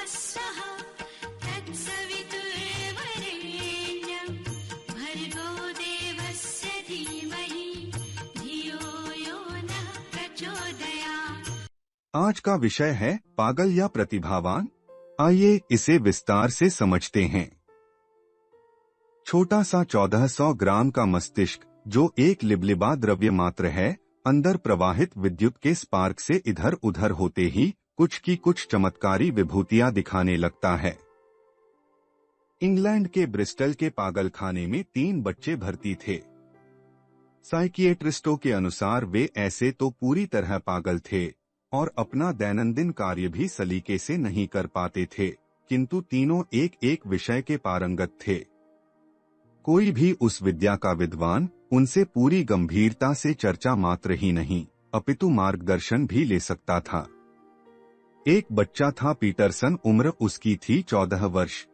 स्वः तत्सवितुर्वरेण्यं भर्गो देवस्य धीमहि धियो यो नः प्रचोदयात्। आज का विषय है पागल या प्रतिभावान। आइए इसे विस्तार से समझते हैं। छोटा सा 1400 ग्राम का मस्तिष्क, जो एक लिबलिबा द्रव्य मात्र है, अंदर प्रवाहित विद्युत के स्पार्क से इधर उधर होते ही कुछ की कुछ चमत्कारी विभूतियां दिखाने लगता है। इंग्लैंड के ब्रिस्टल के पागलखाने में 3 बच्चे भर्ती थे। साइकिएट्रिस्टों के अनुसार वे ऐसे तो पूरी तरह पागल थे और अपना दैनंदिन कार्य भी सलीके से नहीं कर पाते थे, किंतु तीनों एक एक विषय के पारंगत थे। कोई भी उस विद्या का विद्वान उनसे पूरी गंभीरता से चर्चा मात्र ही नहीं, अपितु मार्गदर्शन भी ले सकता था। एक बच्चा था पीटरसन, उम्र उसकी थी 14 वर्ष।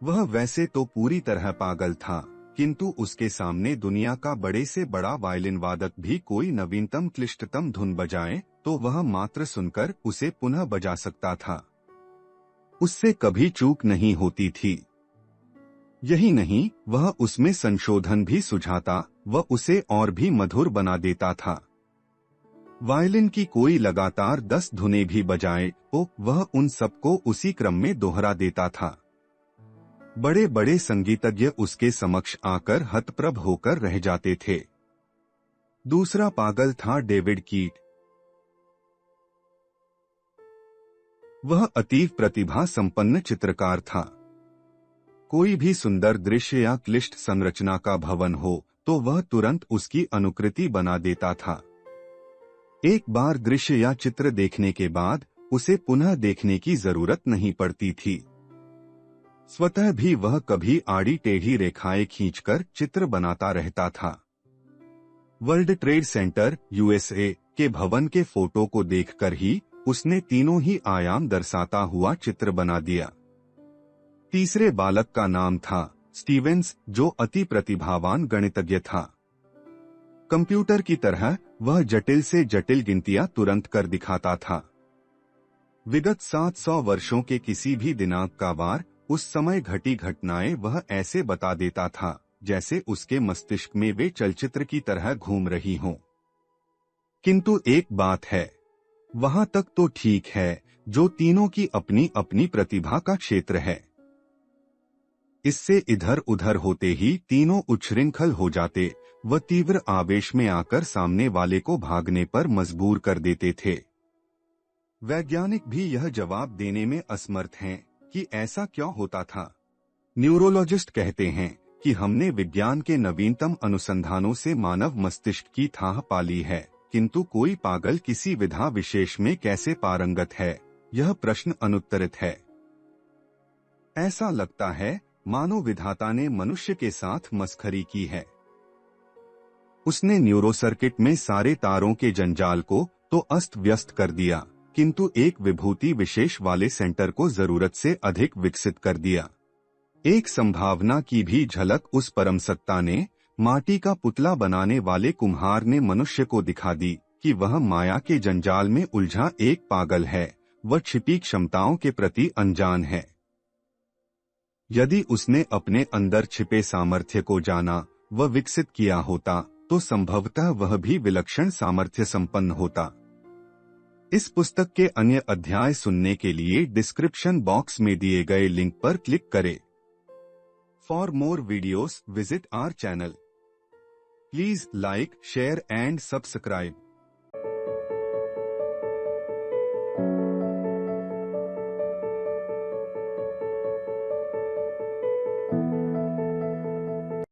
वह वैसे तो पूरी तरह पागल था, किंतु उसके सामने दुनिया का बड़े से बड़ा वायलिन वादक भी कोई नवीनतम क्लिष्टतम धुन बजाए तो वह मात्र सुनकर उसे पुनः बजा सकता था। उससे कभी चूक नहीं होती थी। यही नहीं, वह उसमें संशोधन भी सुझाता, वह उसे और भी मधुर बना देता था। वायलिन की कोई लगातार 10 धुनें भी बजाए तो वह उन सबको उसी क्रम में दोहरा देता था। बड़े बड़े संगीतज्ञ उसके समक्ष आकर हतप्रभ होकर रह जाते थे। दूसरा पागल था डेविड कीट। वह अतीव प्रतिभा संपन्न चित्रकार था। कोई भी सुंदर दृश्य या क्लिष्ट संरचना का भवन हो तो वह तुरंत उसकी अनुकृति बना देता था। एक बार दृश्य या चित्र देखने के बाद उसे पुनः देखने की जरूरत नहीं पड़ती थी। स्वतः भी वह कभी आड़ी टेढ़ी रेखाएं खींचकर चित्र बनाता रहता था। वर्ल्ड ट्रेड सेंटर यूएसए के भवन के फोटो को देखकर ही उसने तीनों ही आयाम दर्शाता हुआ चित्र बना दिया। तीसरे बालक का नाम था स्टीवेंस, जो अति प्रतिभावान गणितज्ञ था। कंप्यूटर की तरह वह जटिल से जटिल गिनतियां तुरंत कर दिखाता था। विगत 700 वर्षों के किसी भी दिनांक का वार, उस समय घटी घटनाएं वह ऐसे बता देता था जैसे उसके मस्तिष्क में वे चलचित्र की तरह घूम रही हों। किंतु एक बात है, वहां तक तो ठीक है, जो तीनों की अपनी अपनी प्रतिभा का क्षेत्र है। इससे इधर उधर होते ही तीनों उच्छृंखल हो जाते व तीव्र आवेश में आकर सामने वाले को भागने पर मजबूर कर देते थे। वैज्ञानिक भी यह जवाब देने में असमर्थ हैं कि ऐसा क्यों होता था। न्यूरोलॉजिस्ट कहते हैं कि हमने विज्ञान के नवीनतम अनुसंधानों से मानव मस्तिष्क की थाह पाली है, किंतु कोई पागल किसी विधा विशेष में कैसे पारंगत है, यह प्रश्न अनुत्तरित है। ऐसा लगता है मानो विधाता ने मनुष्य के साथ मस्खरी की है। उसने न्यूरोसर्किट में सारे तारों के जंजाल को तो अस्त व्यस्त कर दिया, किंतु एक विभूति विशेष वाले सेंटर को जरूरत से अधिक विकसित कर दिया। एक संभावना की भी झलक उस परमसत्ता ने, माटी का पुतला बनाने वाले कुम्हार ने मनुष्य को दिखा दी कि वह माया के जंजाल में उलझा एक पागल है, वह छिपी क्षमताओं के प्रति अनजान है। यदि उसने अपने अंदर छिपे सामर्थ्य को जाना व विकसित किया होता तो संभवतः वह भी विलक्षण सामर्थ्य संपन्न होता। इस पुस्तक के अन्य अध्याय सुनने के लिए डिस्क्रिप्शन बॉक्स में दिए गए लिंक पर क्लिक करें। For more videos visit our channel. Please like, share and subscribe.